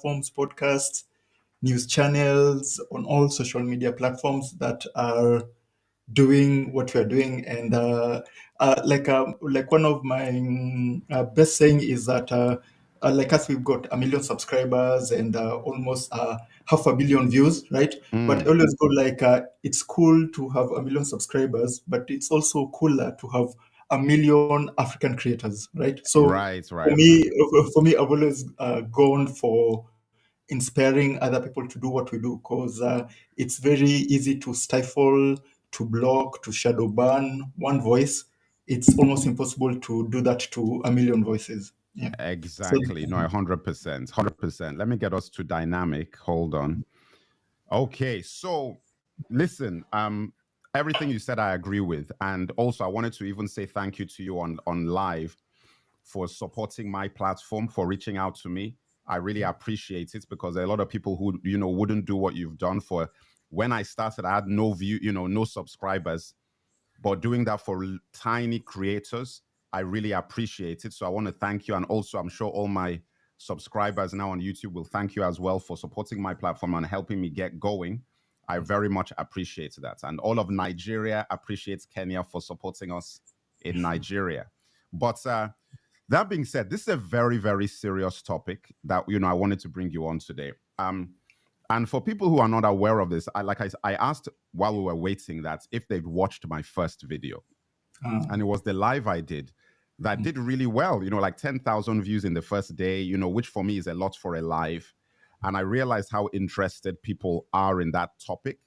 platforms, podcasts, news channels, on all social media platforms that are doing what we are doing. And like one of my best saying is that like us, we've got 1 million subscribers and almost 500 million views, right? But I always go like it's cool to have 1 million subscribers, but it's also cooler to have 1 million African creators, right? So Right, for right. me, I've always gone for inspiring other people to do what we do, because it's very easy to stifle, to block, to shadow ban one voice. It's almost impossible to do that to 1 million voices. Yeah. So Exactly. No, 100%. 100%. Let me get us to dynamic. Hold on. Okay, so listen, everything you said I agree with. And also I wanted to even say thank you to you on live for supporting my platform, for reaching out to me. I really appreciate it because there are a lot of people who, wouldn't do what you've done. For when I started, I had no view, no subscribers, but doing that for tiny creators, I really appreciate it. So I want to thank you. And also, I'm sure all my subscribers now on YouTube will thank you as well for supporting my platform and helping me get going. I very much appreciate that. And all of Nigeria appreciates Kenya for supporting us in Nigeria. But that being said, this is a very, very serious topic that, I wanted to bring you on today. And for people who are not aware of this, I asked while we were waiting that if they'd watched my first video. And it was the live I did that did really well, like 10,000 views in the first day, which for me is a lot for a live. And I realized how interested people are in that topic.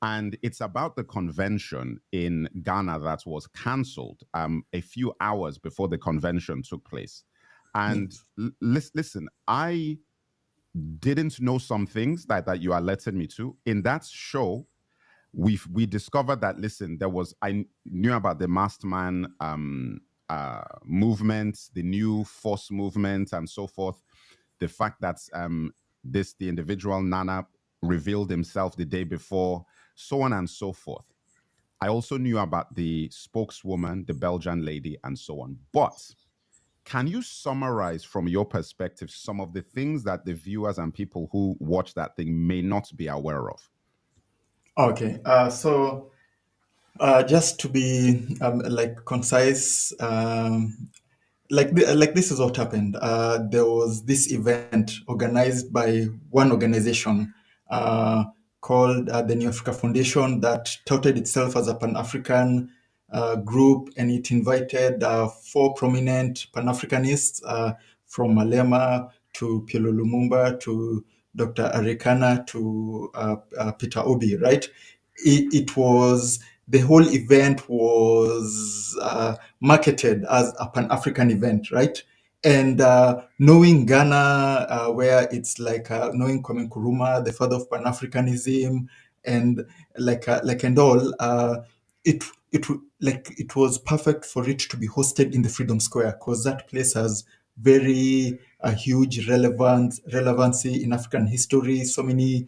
And it's about the convention in Ghana that was cancelled a few hours before the convention took place. And listen, I didn't know some things that you alerted me to. In that show, we discovered that, listen, I knew about the masked man movement, the new force movement, and so forth. The fact that the individual Nana revealed himself the day before, so on and so forth. I also knew about the spokeswoman, the Belgian lady, and so on. But can you summarize from your perspective some of the things that the viewers and people who watch that thing may not be aware of? Okay. So just to be like concise, like this is what happened. There was this event organized by one organization called the New Africa Foundation that touted itself as a Pan-African group, and it invited 4 prominent Pan-Africanists from Malema to Pielo Lumumba to Dr. Arikana to Peter Obi, right? It was the whole event was marketed as a Pan-African event, right? And knowing Ghana, where it's like knowing Kwame Nkrumah, the father of Pan-Africanism, and and all, it it was perfect for it to be hosted in the Freedom Square, because that place has very huge relevancy in African history. So many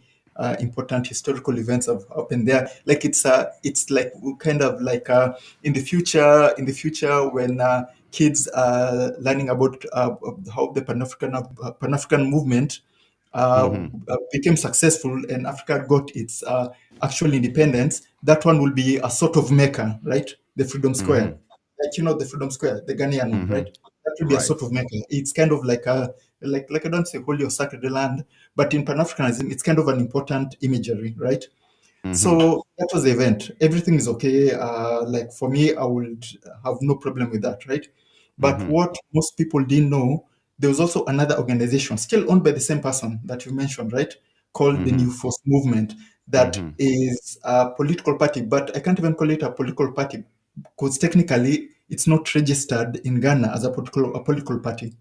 important historical events have happened there. Like it's like kind of like in the future when kids are learning about how the Pan-African movement became successful and Africa got its actual independence. That one will be a sort of mecca, right? The Freedom Square, like the Freedom Square, the Ghanaian one, right? That will be a Right. sort of mecca. It's kind of like like I don't say holy or sacred land, but in Pan-Africanism, it's kind of an important imagery, right? So that was the event. Everything is okay. Like for me, I would have no problem with that, right? But what most people didn't know, there was also another organization, still owned by the same person that you mentioned, right? Called the New Force Movement, that is a political party, but I can't even call it a political party because technically it's not registered in Ghana as a political party.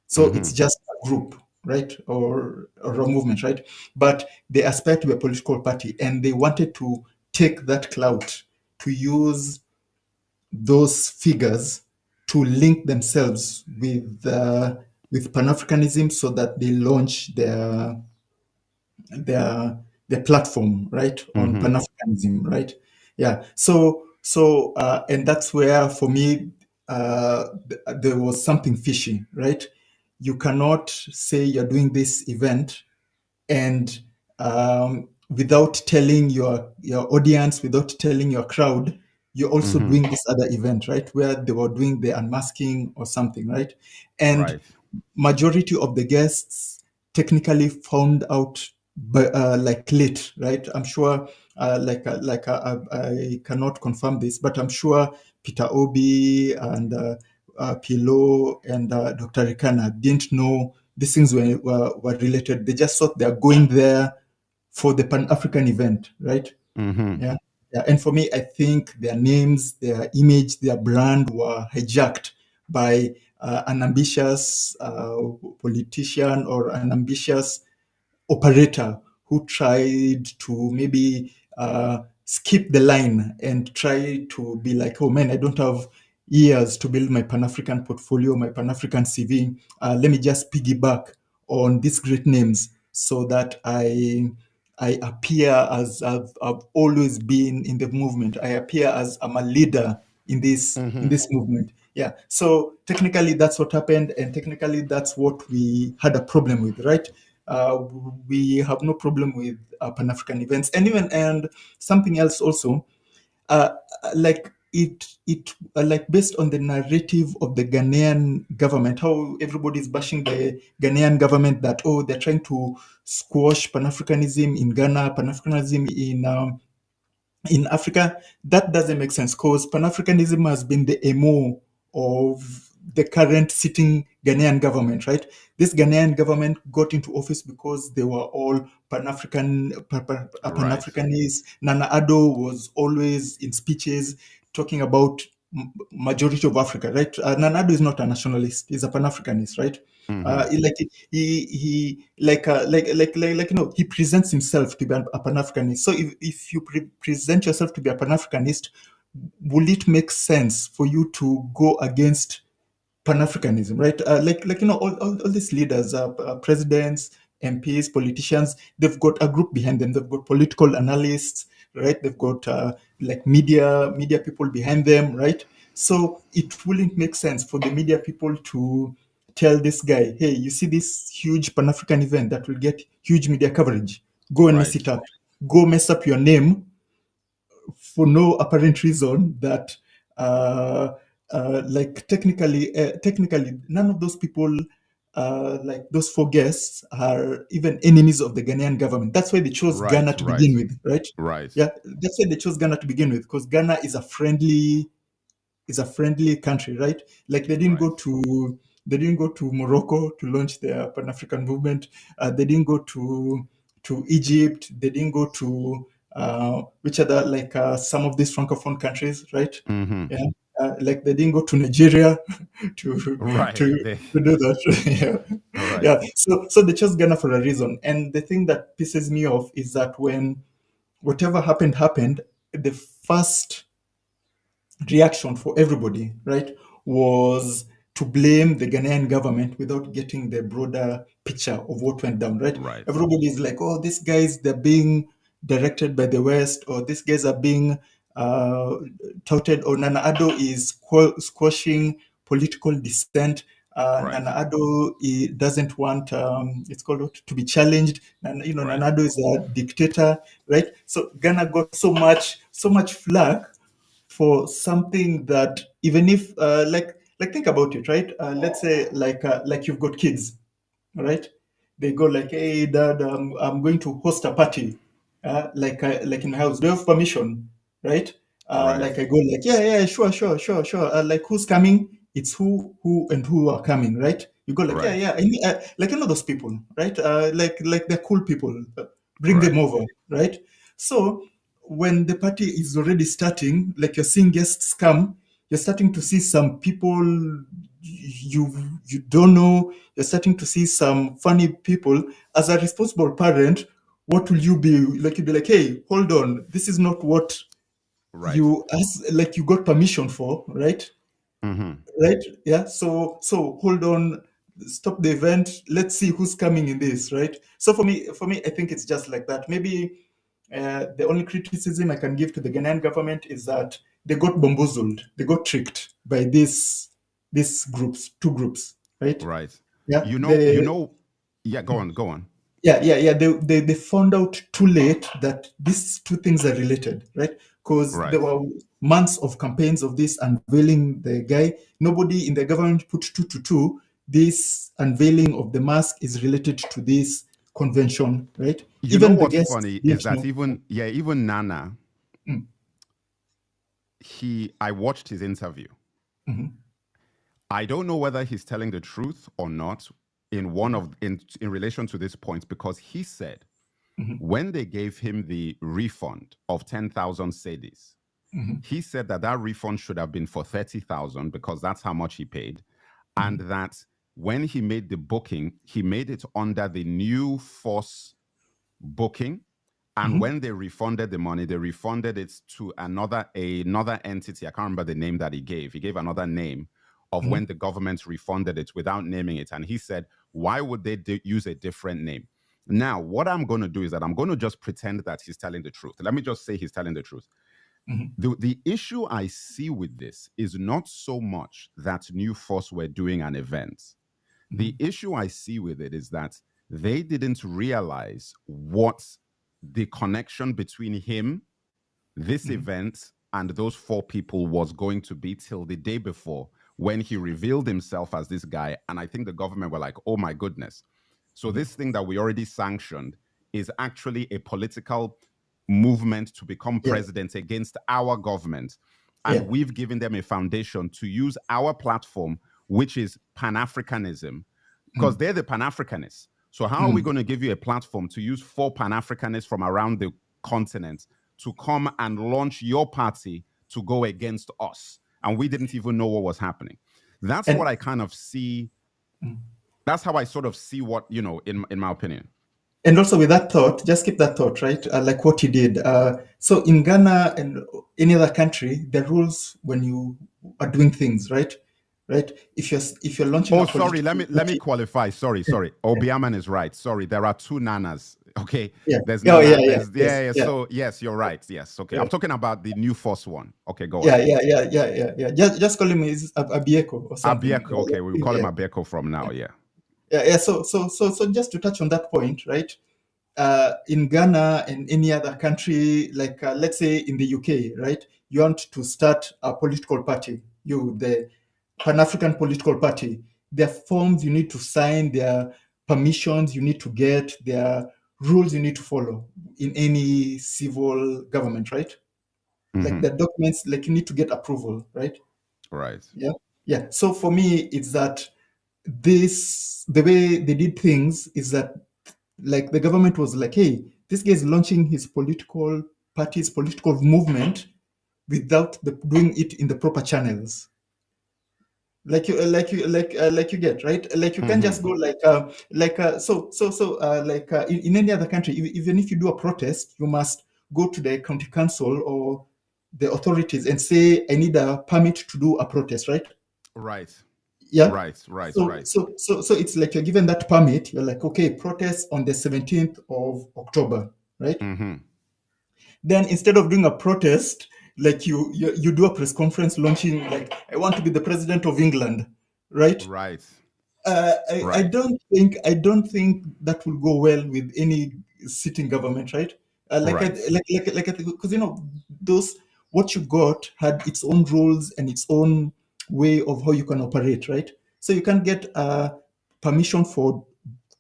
So it's just a group, right? Or a movement, right? But they aspire to be a political party, and they wanted to take that clout to use those figures to link themselves with Pan-Africanism so that they launch their platform, right, on Pan-Africanism, right? Yeah. And that's where for me there was something fishy, right? you cannot say you're doing this event and without telling your audience, without telling your crowd, you're also Mm-hmm. doing this other event, right? Where they were doing the unmasking or something, right? And Right. majority of the guests technically found out like late, right? I'm sure, I cannot confirm this, but I'm sure Peter Obi and Pilo and Dr. Rikana didn't know these things were related. They just thought they're going there for the Pan-African event, right? Mm-hmm. Yeah. Yeah. And for me, I think their names, their image, their brand were hijacked by an ambitious politician or an ambitious operator who tried to maybe skip the line and try to be like, oh man, I don't have years to build my Pan African portfolio, my Pan African CV. Let me just piggyback on these great names so that I appear as I've always been in the movement. I appear as I'm a leader in Mm-hmm. this movement. Yeah. So technically, that's what happened, and technically, that's what we had a problem with, right? Uh, we have no problem with Pan African events, and even and something else also, uh, like like based on the narrative of the Ghanaian government, how everybody is bashing the Ghanaian government that oh they're trying to squash Pan Africanism in Ghana, Pan Africanism in Africa, that doesn't make sense because Pan Africanism has been the MO of the current sitting Ghanaian government, right? This Ghanaian government got into office because they were all Pan Right. Africanists. Nana Addo was always in speeches talking about majority of Africa, right? Nana Addo is not a nationalist; he's a Pan Africanist, right? Mm-hmm. Like he he presents himself to be a pan-africanist. So if you present yourself to be a pan-africanist, will it make sense for you to go against pan-africanism, right? All these leaders, presidents, MPs, politicians, they've got a group behind them. They've got political analysts, right? They've got like media people behind them, right? So it wouldn't make sense for the media people to tell this guy, hey, you see this huge pan-african event that will get huge media coverage, go and mess Right. it up, go mess up your name for no apparent reason that technically none of those people like those four guests are even enemies of the Ghanaian government. That's why they chose Ghana Right. to Right. begin with, right? Right. Yeah, that's why they chose Ghana to begin with, because Ghana is a friendly country, right? Like Right. they didn't go to Morocco to launch their Pan African movement. They didn't go to Egypt. They didn't go to which other like some of these francophone countries, right? Mm-hmm. Yeah, like they didn't go to Nigeria to Right. to They, to do that. yeah, right. yeah. So they chose Ghana for a reason. And the thing that pisses me off is that when whatever happened, the first reaction for everybody, right, was to blame the Ghanaian government without getting the broader picture of what went down, right? Right. Everybody is like, oh, these guys, they're being directed by the West, or these guys are being uh, touted, or Nana Addo is squashing political dissent. Right. Nana Addo doesn't want it's called what, to be challenged. And Right. Nana Addo is a dictator, right? So Ghana got so much flack for something that even if like think about it, right? Let's say like you've got kids, all right? They go like, hey dad, I'm going to host a party like in my house, do you have permission, right? Right. Like I go like, yeah, sure, like who's coming, it's who are coming, right? You go like, Right. yeah, like I know those people, right? Like they're cool people, bring them Right. over, right? So when the party is already starting, like you're seeing guests come, you're starting to see some people you don't know. You're starting to see some funny people. As a responsible parent, what will you be like? You'll be like, hey, hold on, this is not what Right. you as like you got permission for, right? Mm-hmm. Right? Yeah. So hold on, stop the event. Let's see who's coming in this, right? So for me, I think it's just like that. Maybe the only criticism I can give to the Ghanaian government is that they got bamboozled, they got tricked by these two groups, right? Right. Yeah, yeah, go on. Yeah. They found out too late that these two things are related, right? Because there Right. were months of campaigns of this unveiling the guy. Nobody in the government put two to two. This unveiling of the mask is related to this convention, right? You know Even the what's guests funny is didn't that know. even Nana, Mm. I watched his interview. Mhm. I don't know whether he's telling the truth or not in relation to this point, because he said when they gave him the refund of 10,000 cedis, he said that refund should have been for 30,000 because that's how much he paid, and that when he made the booking, he made it under the new force booking. And when they refunded the money, they refunded it to another entity. I can't remember the name that he gave. He gave another name of when the government refunded it without naming it. And he said, why would they use a different name? Now, what I'm going to do is that I'm going to just pretend that he's telling the truth. Let me just say he's telling the truth. The issue I see with this is not so much that New Force were doing an event. The issue I see with it is that they didn't realize what the connection between him, this event, and those four people was going to be till the day before, when he revealed himself as this guy. And I think the government were like, oh my goodness. So this thing that we already sanctioned is actually a political movement to become Yeah, president against our government. yeah. And we've given them a foundation to use our platform, which is pan-africanism, because they're the pan-africanists. So how are we going to give you a platform to use four pan-africanists from around the continent to come and launch your party to go against us? And we didn't even know what was happening. That's what And I kind of see. That's how I sort of see what, in my opinion. And also with that thought, just keep that thought, right? Like what he did. So in Ghana and any other country, the rules when you are doing things, right? Right. If you're launching Oh, a sorry. political Let me party, qualify. Sorry. Obiaman is right. Sorry, there are two Nanas. Okay, yeah. there's Oh yeah, Nana. yeah, There's yes, yeah. yeah, So yes, you're right. Yes. Okay, yeah, I'm talking about the New Force one. Okay, go on. yeah. Just call him Abieko or something. Abieko. Okay, we call him Abieko from now. Yeah. Yeah. So just to touch on that point, right? In Ghana and any other country, like let's say in the UK, right? You want to start a political party, the Pan-African political party. There are forms you need to sign, there are permissions you need to get, there are rules you need to follow in any civil government, right? Like the documents, like you need to get approval, right? Right. Yeah. So for me, it's that the way they did things is that like the government was like, hey, this guy is launching his political party's political movement without doing it in the proper channels. Like you get right. Like you can't just go in any other country. Even if you do a protest, you must go to the county council or the authorities and say, I need a permit to do a protest, right? Right. Yeah. Right. So it's like you're given that permit. You're like, okay, protest on the 17th of October, right? Then instead of doing a protest, like you do a press conference launching like, I want to be the president of England, right? Right. I Right. don't think that will go well with any sitting government, right? Right. Because those what you got had its own rules and its own way of how you can operate, right? So you can't get permission for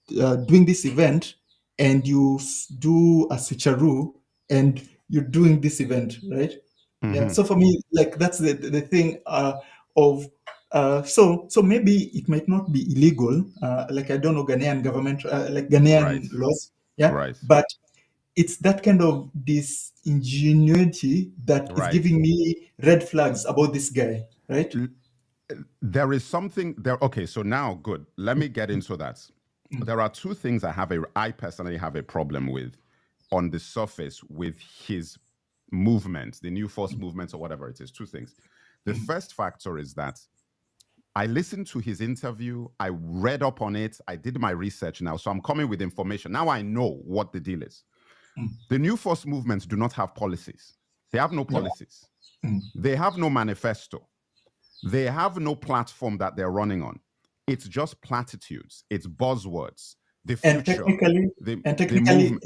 doing this event and you do a switcheroo and you're doing this event, right? Yeah. So for me, like that's the thing of so maybe it might not be illegal, like I don't know Ghanaian government, like Right. Ghanaian laws, yeah, Right. but it's that kind of disingenuity that is Right. giving me red flags about this guy, right? There is something there. Okay, so now good. Let me get into that. There are two things I personally have a problem with on the surface with his movement, the New Force movement or whatever it is. Two things. The first factor is that I listened to his interview, I read up on it, I did my research now, so I'm coming with information. Now I know what the deal is. The New Force movements do not have policies. They have no policies. They have no manifesto. They have no platform that they're running on. It's just platitudes. It's buzzwords. The And future, the movement.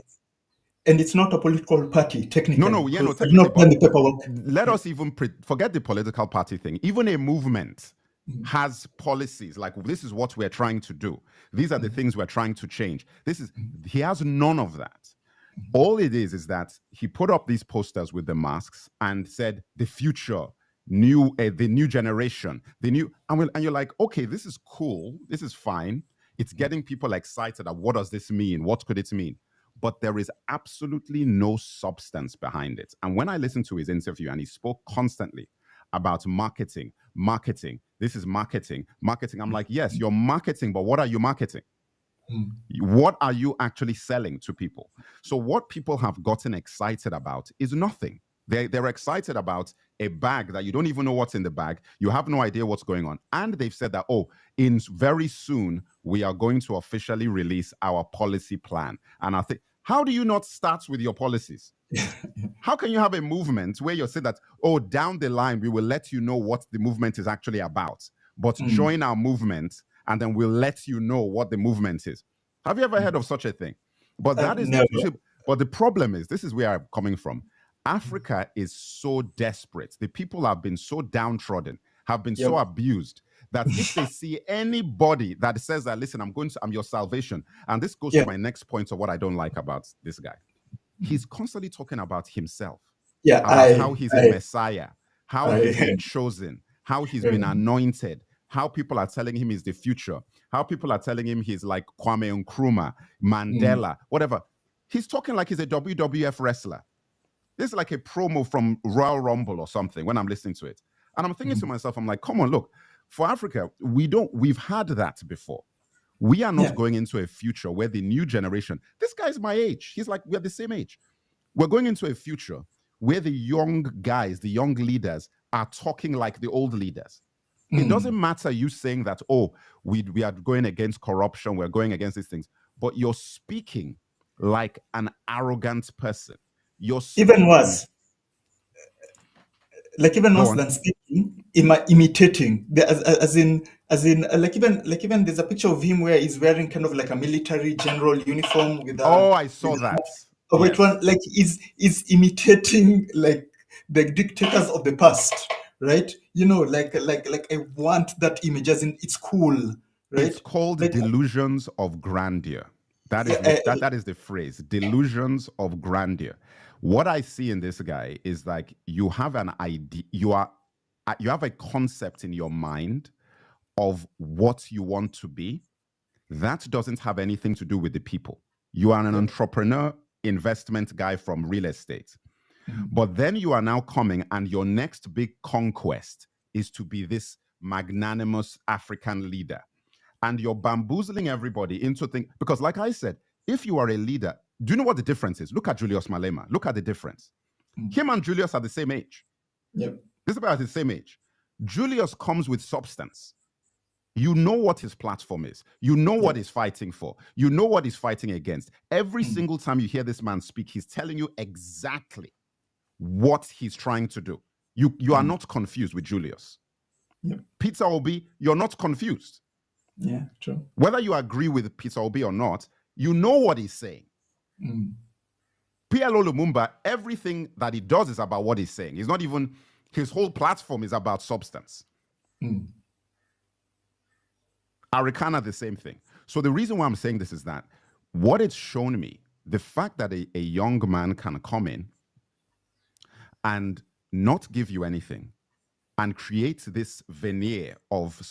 and it's not a political party, technically. No, You've technically, not done the paperwork. let us even forget the political party thing. Even a movement has policies like, this is what we're trying to do. These are the things we're trying to change. He has none of that. All it is that he put up these posters with the masks and said, the future, the new generation, and you're like, okay, this is cool. This is fine. It's getting people excited. What does this mean? What could it mean? But there is absolutely no substance behind it. And when I listened to his interview, and he spoke constantly about marketing, this is marketing. I'm like, yes, you're marketing, but what are you marketing? What are you actually selling to people? So what people have gotten excited about is nothing. They're excited about a bag that you don't even know what's in the bag. You have no idea what's going on. And they've said that, in very soon, we are going to officially release our policy plan. And I think, how do you not start with your policies? How can you have a movement where you say that, down the line, we will let you know what the movement is actually about, but join our movement and then we'll let you know what the movement is? Have you ever heard of such a thing? But that is never. But the problem is, this is where I'm coming from. Africa is so desperate. The people have been so downtrodden, have been so abused, that if they see anybody that says that, listen, I'm your salvation. And this goes to my next point of what I don't like about this guy. He's constantly talking about himself. How he's a messiah, how he's been chosen, how he's been anointed, how people are telling him he's the future, how people are telling him he's like Kwame Nkrumah, Mandela, whatever. He's talking like he's a WWF wrestler. This is like a promo from Royal Rumble or something when I'm listening to it. And I'm thinking to myself, I'm like, come on, look, for Africa, we've had that before. We are not going into a future where the new generation, this guy's my age. He's like, we're the same age. We're going into a future where the young guys, the young leaders are talking like the old leaders. It doesn't matter you saying that, we are going against corruption, we're going against these things, but you're speaking like an arrogant person. You're speaking, even worse than speaking, imitating. As in, like even there's a picture of him where he's wearing kind of like a military general uniform with a. I saw that. Which one? Like is imitating like the dictators of the past, right? Like I want that image, as in it's cool, right? It's called delusions of grandeur. That is the phrase, delusions of grandeur. What I see in this guy is like, you have an idea, you have a concept in your mind of what you want to be. That doesn't have anything to do with the people. You are an entrepreneur, investment guy from real estate. But then you are now coming, and your next big conquest is to be this magnanimous African leader. And you're bamboozling everybody into thinking, because like I said, if you are a leader, do you know what the difference is? Look at Julius Malema. Look at the difference. Him and Julius are the same age. Yep. This is about the same age. Julius comes with substance. You know what his platform is. You know what he's fighting for. You know what he's fighting against. Every single time you hear this man speak, he's telling you exactly what he's trying to do. You are not confused with Julius. Yep. Peter Obi, you're not confused. Yeah, true. Whether you agree with Peter Obi or not, you know what he's saying. PLO Lumumba, everything that he does is about what he's saying. He's not even, his whole platform is about substance. Arikana, the same thing. So the reason why I'm saying this is that what it's shown me, the fact that a young man can come in and not give you anything and create this veneer of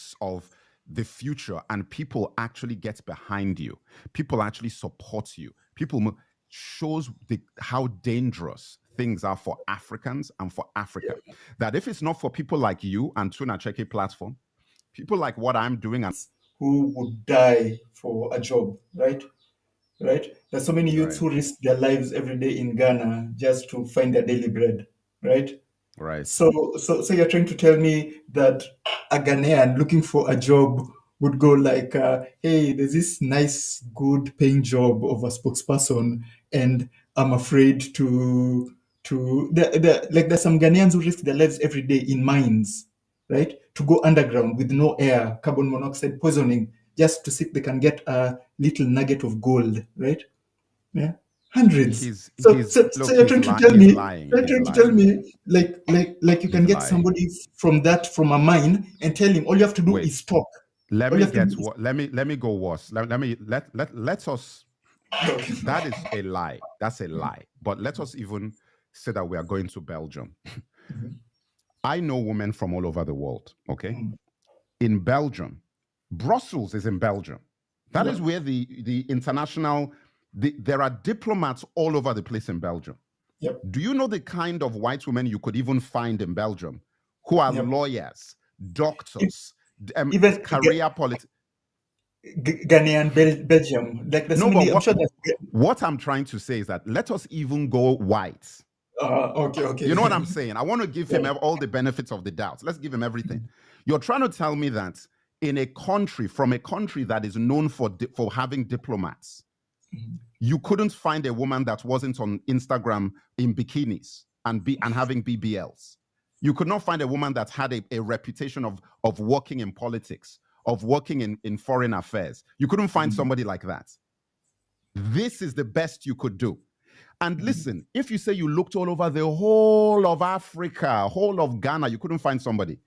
the future, and people actually get behind you, people actually support you, people shows how dangerous things are for Africans and for Africa. That if it's not for people like you and Tuna Cheke platform, people like what I'm doing, and who would die for a job, right? There's so many youths who risk their lives every day in Ghana just to find their daily bread, right? So you're trying to tell me that a Ghanaian looking for a job would go like, hey, there's this nice, good paying job of a spokesperson, and I'm afraid to like there's some Ghanaians who risk their lives every day in mines, right? to go underground with no air, carbon monoxide poisoning, just to see if they can get a little nugget of gold, right? Yeah, hundreds. So you're trying to tell He's me, lying. you're He's trying to tell lying. me, like you can He's get lying. somebody from a mine and tell him all you have to do Wait. is talk. Let All you me have to get do is what. Let me go worse. Let us. talk. That is a lie. That's a lie. But let us even say that we are going to Belgium. I know women from all over the world. Okay, in Belgium, Brussels is in Belgium. That is where the international. There are diplomats all over the place in Belgium. Yep. Do you know the kind of white women you could even find in Belgium who are lawyers, doctors, Even career politics? Ghanaian, Belgium, like there's so No, many. but I'm sure what I'm trying to say is that let us even go white. Okay. You know what I'm saying? I want to give him all the benefits of the doubt. Let's give him everything. You're trying to tell me that in a country, from a country that is known for having diplomats, you couldn't find a woman that wasn't on Instagram in bikinis and having BBLs. You could not find a woman that had a reputation of working in politics, of working in foreign affairs. You couldn't find somebody like that. This is the best you could do. And listen, if you say you looked all over the whole of Africa, whole of Ghana, you couldn't find somebody.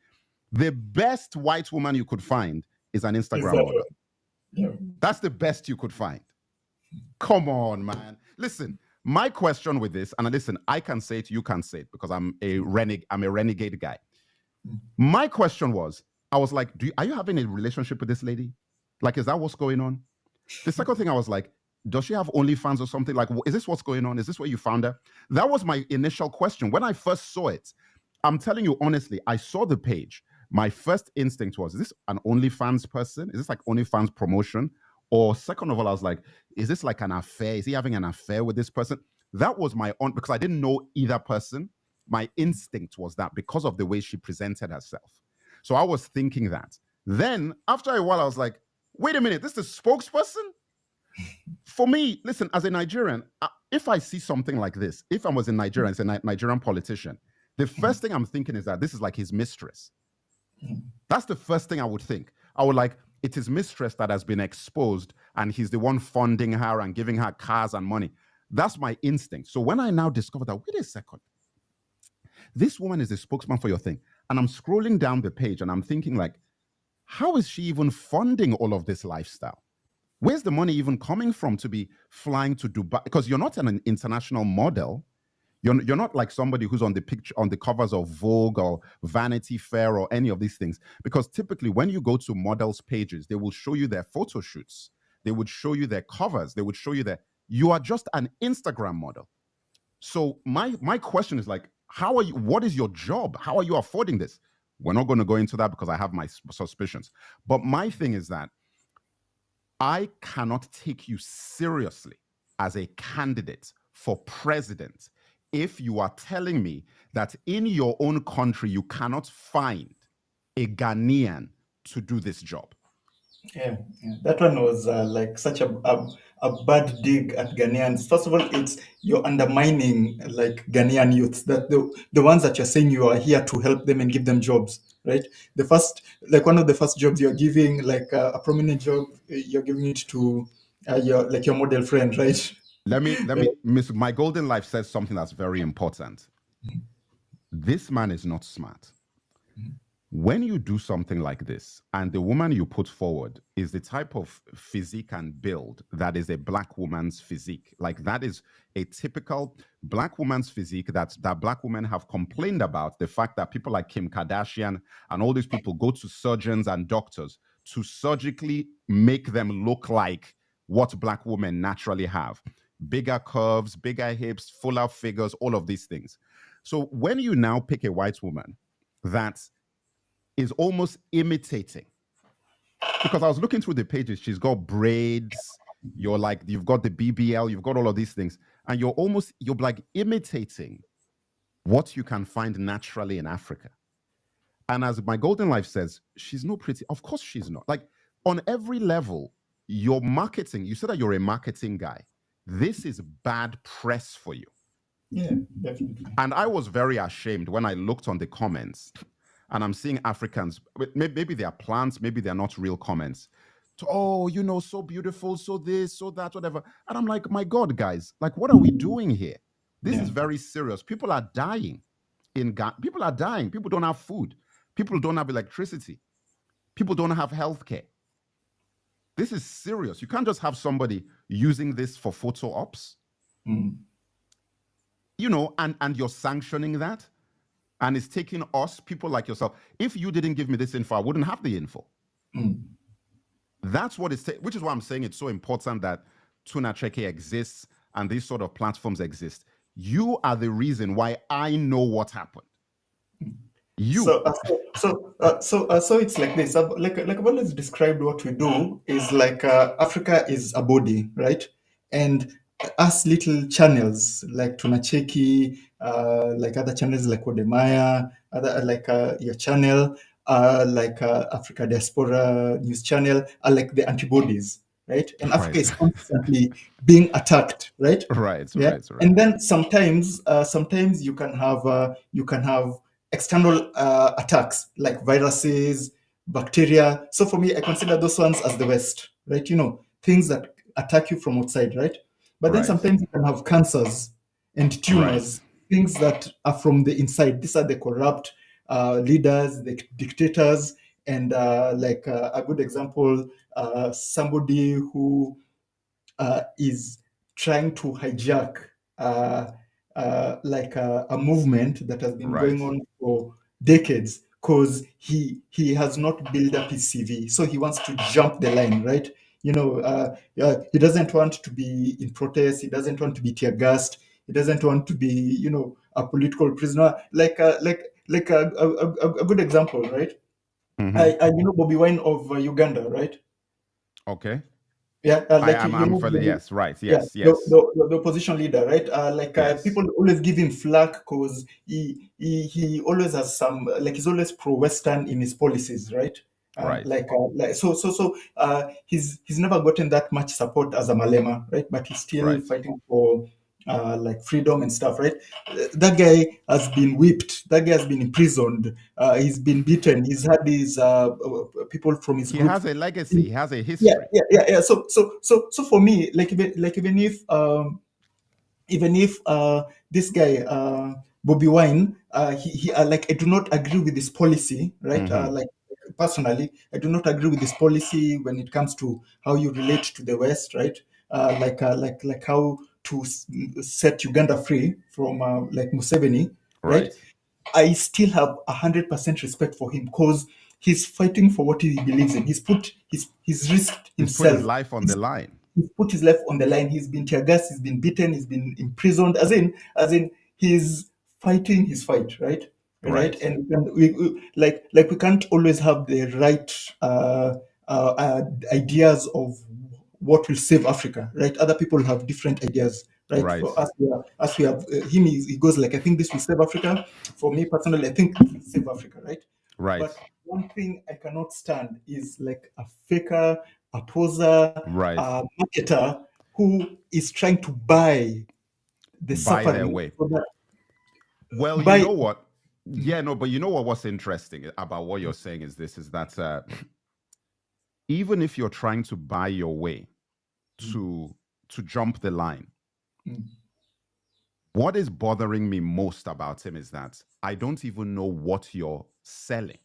The best white woman you could find is an Instagram model. Yeah. That's the best you could find. Come on, man. Listen, my question with this, and listen, I can say it, you can say it, because I'm a renegade guy. My question was, I was like, are you having a relationship with this lady? Like, is that what's going on? The second thing I was like, does she have OnlyFans or something? Like, is this what's going on? Is this where you found her? That was my initial question. When I first saw it, I'm telling you honestly, I saw the page. My first instinct was, is this an OnlyFans person? Is this like OnlyFans promotion? Or second of all, I was like, is this like an affair? Is he having an affair with this person? That was because I didn't know either person. My instinct was that because of the way she presented herself. So I was thinking that. Then after a while, I was like, wait a minute, this is a spokesperson? For me, listen, as a Nigerian, if I see something like this, if I was in Nigeria, as a Nigerian politician, the first thing I'm thinking is that this is like his mistress. That's the first thing I would think. I would like, it's his mistress that has been exposed and he's the one funding her and giving her cars and money. That's my instinct. So when I now discover that, wait a second, this woman is a spokesman for your thing. And I'm scrolling down the page and I'm thinking like, how is she even funding all of this lifestyle? Where's the money even coming from to be flying to Dubai? Because you're not an international model. You're not like somebody who's on the covers of Vogue or Vanity Fair or any of these things. Because typically when you go to models' pages, they will show you their photo shoots. They would show you their covers. They would show you that you are just an Instagram model. So my question is like, how are you? What is your job? How are you affording this? We're not going to go into that because I have my suspicions. But my thing is that I cannot take you seriously as a candidate for president if you are telling me that in your own country you cannot find a Ghanaian to do this job. Yeah. That one was like such a bad dig at Ghanaians. First of all, it's you're undermining like Ghanaian youths, that the ones that you're saying you are here to help them and give them jobs, right? One of the first jobs you're giving, like a prominent job, you're giving it to your model friend, right? Let me, Miss My Golden Life says something that's very important. This man is not smart. When you do something like this, and the woman you put forward is the type of physique and build that is a black woman's physique, like that is a typical black woman's physique that black women have complained about, the fact that people like Kim Kardashian and all these people go to surgeons and doctors to surgically make them look like what black women naturally have. Bigger curves, bigger hips, fuller figures, all of these things. So when you now pick a white woman that is almost imitating, because I was looking through the pages, she's got braids, you've got the BBL, you've got all of these things, and you're like imitating what you can find naturally in Africa. And as My Golden Life says, she's not pretty. Of course she's not. Like on every level, your marketing, you said that you're a marketing guy. This is bad press for you. Yeah, definitely. And I was very ashamed when I looked on the comments and I'm seeing Africans, maybe they are plants, maybe they're not real comments. Oh, you know, so beautiful, so this, so that, whatever. And I'm like, my God, guys, like, what are we doing here? This is very serious. People are dying in Ghana. People are dying. People don't have food. People don't have electricity. People don't have healthcare. This is serious. You can't just have somebody using this for photo ops. You know, and you're sanctioning that. And it's taking us, people like yourself. If you didn't give me this info, I wouldn't have the info. That's what it's, which is why I'm saying it's so important that Tuna Cheke exists and these sort of platforms exist. You are the reason why I know what happened. You. So it's like this. Like I've always described what we do is like Africa is a body, right? And us little channels like Tunacheki, like other channels like Wodemaya, other like your channel, like Africa Diaspora News Channel, are like the antibodies, right? And Africa is constantly being attacked, right? Right. And then sometimes you can have external attacks like viruses, bacteria. So for me, I consider those ones as the West, right? You know, things that attack you from outside, right? But then sometimes you can have cancers and tumors, things that are from the inside. These are the corrupt leaders, the dictators, and like a good example, somebody who is trying to hijack like a movement that has been going on for decades because he has not built up his CV. So he wants to jump the line, right? You know, he doesn't want to be in protest. He doesn't want to be tear gassed. He doesn't want to be, you know, a political prisoner. Like a good example, right? You know Bobby Wine of Uganda, right? Okay. Yeah, like I'm yes, right, yeah, yes, yes. the opposition leader, right? People always give him flack because he always has some like he's always pro-Western in his policies, right? He's never gotten that much support as a Malema, right? But he's still fighting for like freedom and stuff, right? That guy has been whipped. That guy has been imprisoned. He's been beaten. He's had these people from his group. He has a legacy. He has a history. Yeah. So for me, even if this guy Bobby Wine, he like I do not agree with this policy, right? Like personally, I do not agree with this policy when it comes to how you relate to the West, right? Like how to set Uganda free from like Museveni, right? I still have 100% respect for him because he's fighting for what he believes in. He's risked himself. He's put his life on the line. He's put his life on the line. He's been tear gassed. He's been beaten. He's been imprisoned. As in, he's fighting his fight, right? And we we can't always have the right ideas of what will save Africa, right? Other people have different ideas, right? For us, we have him. He goes like, I think this will save Africa. For me personally, I think it will save Africa, right? But one thing I cannot stand is like a faker, a poser, a marketer who is trying to buy the suffering. Their way. Well, you know what? Yeah, no, but you know what? What's interesting about what you're saying is this: is that even if you're trying to buy your way to jump the line, what is bothering me most about him is that I don't even know what you're selling.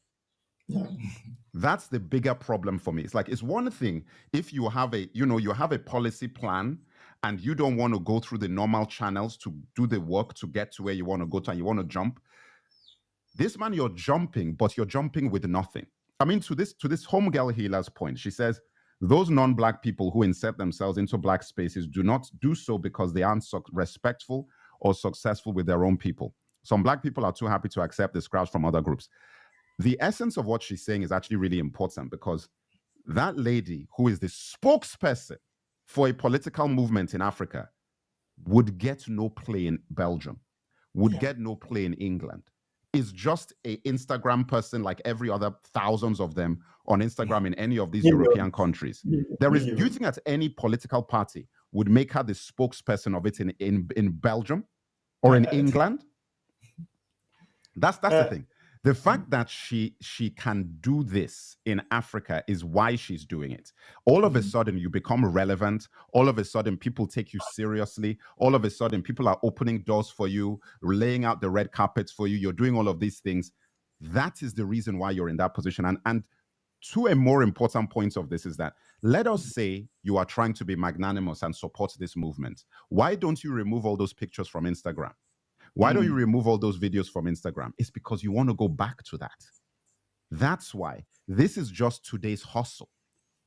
That's the bigger problem for me. It's like, it's one thing if you have a policy plan and you don't want to go through the normal channels to do the work to get to where you want to go to and you want to jump. This man, you're jumping, but you're jumping with nothing. I mean, to this homegirl healer's point, she says, those non-Black people who insert themselves into Black spaces do not do so because they aren't respectful or successful with their own people. Some Black people are too happy to accept the scraps from other groups. The essence of what she's saying is actually really important because that lady who is the spokesperson for a political movement in Africa would get no play in Belgium, would get no play in England. Is just an Instagram person like every other thousands of them on Instagram in any of these European countries. Do you think that any political party would make her the spokesperson of it in Belgium or in England? That's the thing. The fact that she can do this in Africa is why she's doing it. All of a sudden, you become relevant. All of a sudden, people take you seriously. All of a sudden, people are opening doors for you, laying out the red carpets for you. You're doing all of these things. That is the reason why you're in that position. And two a more important points of this is that, let us say you are trying to be magnanimous and support this movement. Why don't you remove all those pictures from Instagram? Why don't you remove all those videos from Instagram? It's because you want to go back to that. That's why. This is just today's hustle.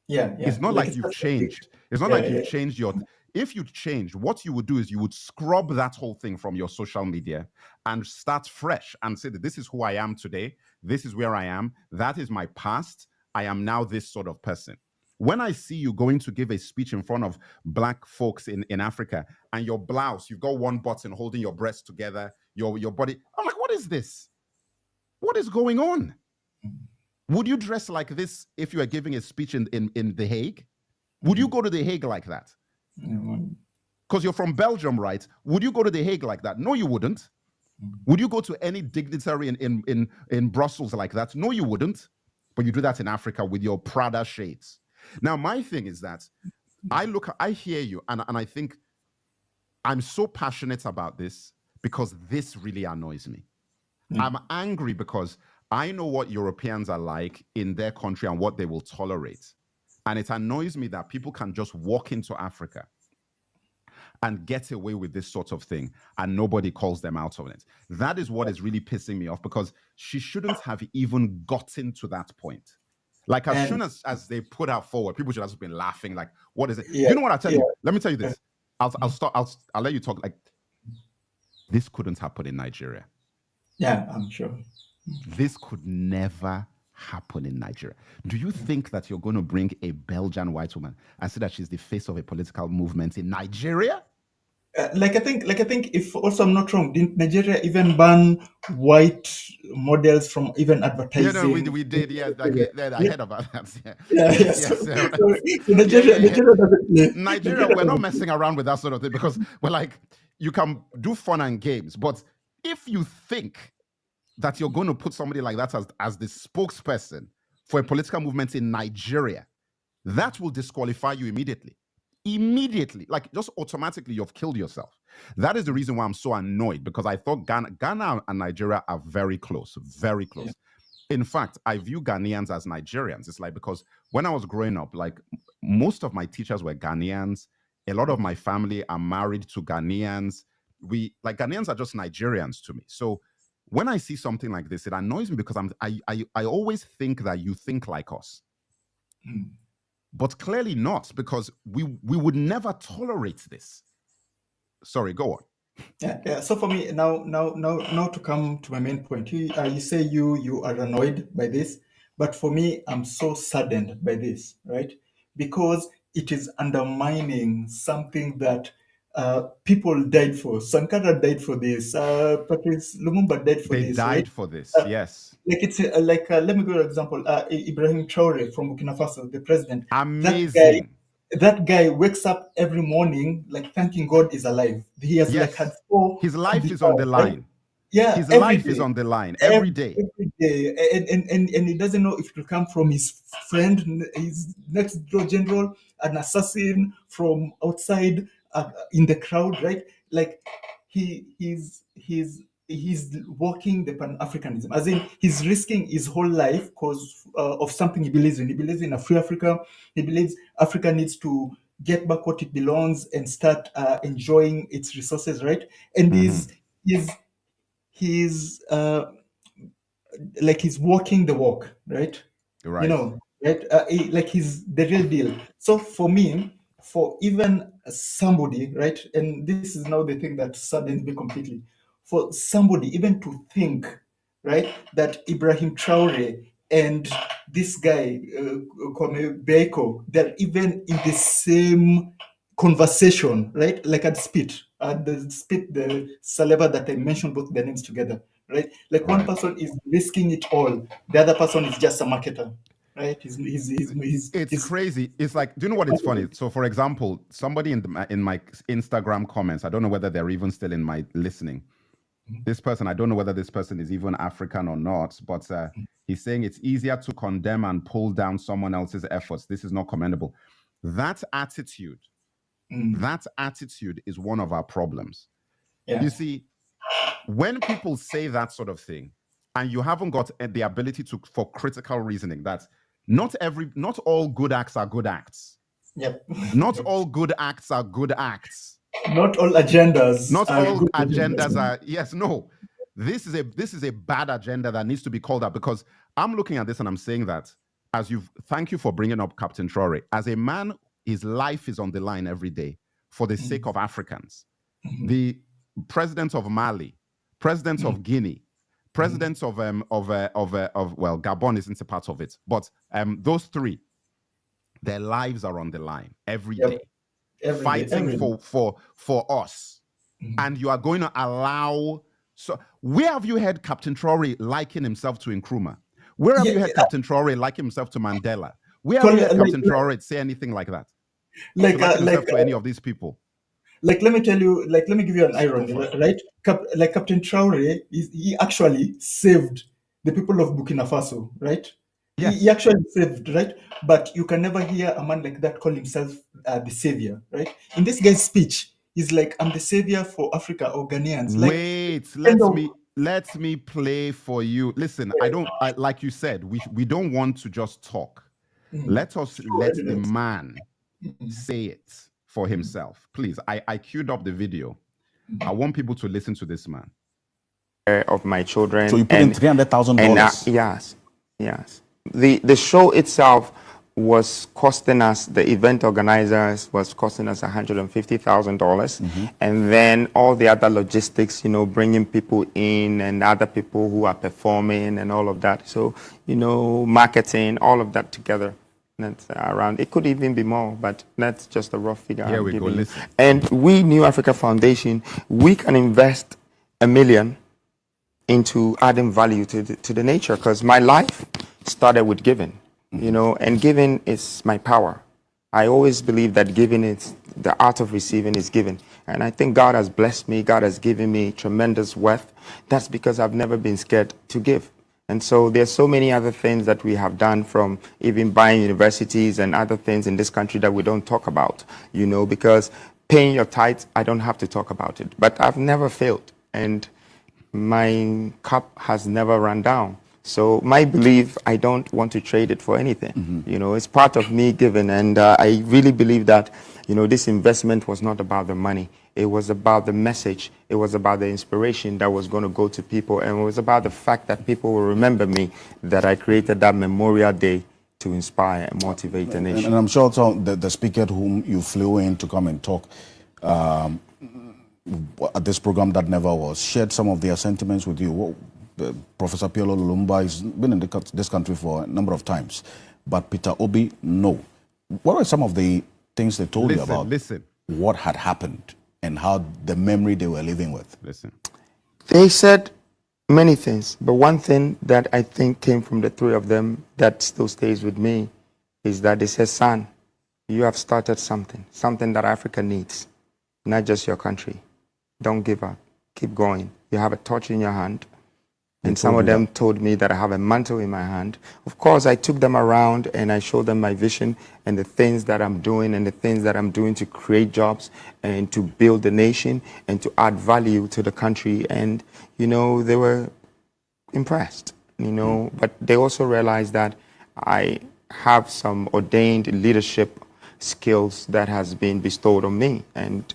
Yeah. It's not like you've changed. It's not like you've changed your... If you changed, what you would do is you would scrub that whole thing from your social media and start fresh and say that this is who I am today. This is where I am. That is my past. I am now this sort of person. When I see you going to give a speech in front of Black folks in Africa, and your blouse, you've got one button holding your breasts together, your body, I'm like, what is this? What is going on? Would you dress like this if you are giving a speech in The Hague? Would you go to The Hague like that? Because you're from Belgium, right? Would you go to The Hague like that? No, you wouldn't. Would you go to any dignitary in Brussels like that? No, you wouldn't. But you do that in Africa with your Prada shades. Now, my thing is that I hear you, and I think I'm so passionate about this because this really annoys me. I'm angry because I know what Europeans are like in their country and what they will tolerate. And it annoys me that people can just walk into Africa and get away with this sort of thing and nobody calls them out on it. That is what is really pissing me off, because she shouldn't have even gotten to that point. Like, as soon as they put her forward, people should have been laughing. Like, what is it? You know what I tell you? Let me tell you this. I'll let you talk. Like, this couldn't happen in Nigeria. Yeah, I'm sure. This could never happen in Nigeria. Do you think that you're going to bring a Belgian white woman and say that she's the face of a political movement in Nigeria? I think, if also I'm not wrong, didn't Nigeria even ban white models from even advertising? Yeah, no, we did. Yeah, I heard about that. Nigeria, we're not messing around with that sort of thing, because we're like, you can do fun and games, but if you think that you're going to put somebody like that as the spokesperson for a political movement in Nigeria, that will disqualify you immediately. Immediately, like, just automatically, you've killed yourself. That is the reason why I'm so annoyed, because I thought Ghana and Nigeria are very close, very close. Yeah. In fact, I view Ghanaians as Nigerians. It's like, because when I was growing up, like, most of my teachers were Ghanaians. A lot of my family are married to Ghanaians. Ghanaians are just Nigerians to me. So when I see something like this, it annoys me, because I always think that you think like us. But clearly not, because we would never tolerate this. Sorry, go on. Yeah. So for me, now to come to my main point, you say you are annoyed by this, but for me, I'm so saddened by this, right? Because it is undermining something that people died for. Sankara died for this. Patrice Lumumba died for this. They died right? for this, yes. Like, it's let me give you an example. Ibrahim Traore from Burkina Faso, the president. Amazing. That guy wakes up every morning like thanking God is alive. He has had 4. His life is on the line. Right? Yeah, his life is on the line every day. Every day, and he doesn't know if it will come from his friend, his next door general, an assassin from outside in the crowd, right? Like, he's walking the pan-Africanism, as in he's risking his whole life because of something he believes in. He believes in a free Africa. He believes Africa needs to get back what it belongs and start enjoying its resources, right? And he's walking the walk, right? Right. Right? He's the real deal. So for me, for even somebody, right, and this is now the thing that saddens me completely, for somebody even to think, right, that Ibrahim Traore and this guy, Kwame Bediako, they're even in the same conversation, right? Like at the saliva that I mentioned both their names together, right? Like, one person is risking it all, the other person is just a marketer, right? It's crazy. It's like, do you know what is funny? So, for example, somebody in my Instagram comments, I don't know whether they're even still in my listening, This person, I don't know whether this person is even African or not, but he's saying it's easier to condemn and pull down someone else's efforts. This is not commendable. That attitude is one of our problems. Yeah. You see, when people say that sort of thing, and you haven't got the ability for critical reasoning, that not all good acts are good acts. Yep. Not all good acts are good acts. Not all agendas. Not all agendas are. Yes, no. This is a bad agenda that needs to be called out, because I'm looking at this and I'm saying that thank you for bringing up Captain Traore. As a man, his life is on the line every day for the sake of Africans. The presidents of Mali, presidents of Guinea, presidents of Gabon isn't a part of it, but those three, their lives are on the line every day, fighting for us. And you are going to allow. So where have you heard Captain Traore liken himself to Nkrumah? Where have you heard Captain Traore liken himself to Mandela? Where have you heard Captain Traore say anything like that? To any of these people? Let me tell you, let me give you an irony, right? Captain Traore, he actually saved the people of Burkina Faso, right? Yes. He actually saved, right? But you can never hear a man like that call himself the savior, right? In this guy's speech, he's like, I'm the savior for Africa or Ghanaians. Wait, let me play for you. Listen, like you said, we don't want to just talk. Let the man say it for himself. Please, I queued up the video. I want people to listen to this man. Of my children. So you put in $300,000? Yes. The show itself was costing us, the event organizers was costing us $150,000. And then all the other logistics, bringing people in and other people who are performing and all of that. So, marketing, all of that together. That's around, it could even be more, but that's just a rough figure. Here we go, listen. And we, New Africa Foundation, we can invest $1 million into adding value to the nature, because my life started with giving, and giving is my power. I always believe that giving is, the art of receiving is giving. And I think God has blessed me, God has given me tremendous wealth. That's because I've never been scared to give. And so there's so many other things that we have done, from even buying universities and other things in this country that we don't talk about, because paying your tithes, I don't have to talk about it. But I've never failed, and my cup has never run down. So my belief, I don't want to trade it for anything. It's part of me giving, and I really believe that, this investment was not about the money. It was about the message. It was about the inspiration that was going to go to people. And it was about the fact that people will remember me, that I created that Memorial Day to inspire and motivate the nation. And I'm sure also the speaker whom you flew in to come and talk at this program that never was, shared some of their sentiments with you. Professor Piolo Lumumba has been in this country for a number of times, but Peter Obi, no. What are some of the things they told you about what had happened and how the memory they were living with? They said many things, but one thing that I think came from the three of them that still stays with me is that they said, son, you have started something that Africa needs, not just your country. Don't give up. Keep going. You have a torch in your hand. And some of them told me that I have a mantle in my hand. Of course, I took them around and I showed them my vision and the things that I'm doing and the things that I'm doing to create jobs and to build the nation and to add value to the country. And, they were impressed, but they also realized that I have some ordained leadership skills that has been bestowed on me. And,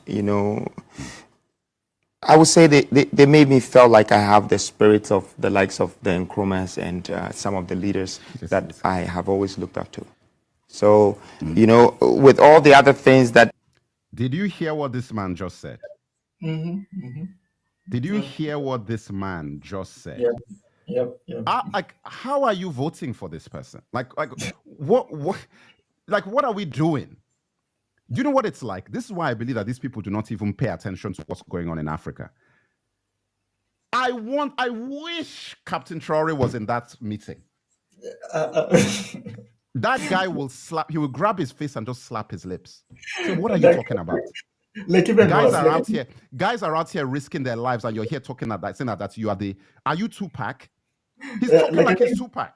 I would say they made me feel like I have the spirit of the likes of the Nkrumahs and some of the leaders that I have always looked up to. So, with all the other things that... Did you hear what this man just said? Did you hear what this man just said? Yep. How are you voting for this person? What are we doing? Do you know what it's like? This is why I believe that these people do not even pay attention to what's going on in Africa. I wish Captain Traore was in that meeting. That guy will he will grab his face and just slap his lips. So what are you talking about? Like even Guys us, are like, out here. Guys are out here risking their lives, and you're here talking that, saying that you are the. Are you Tupac? He's talking like I like he's think, Tupac.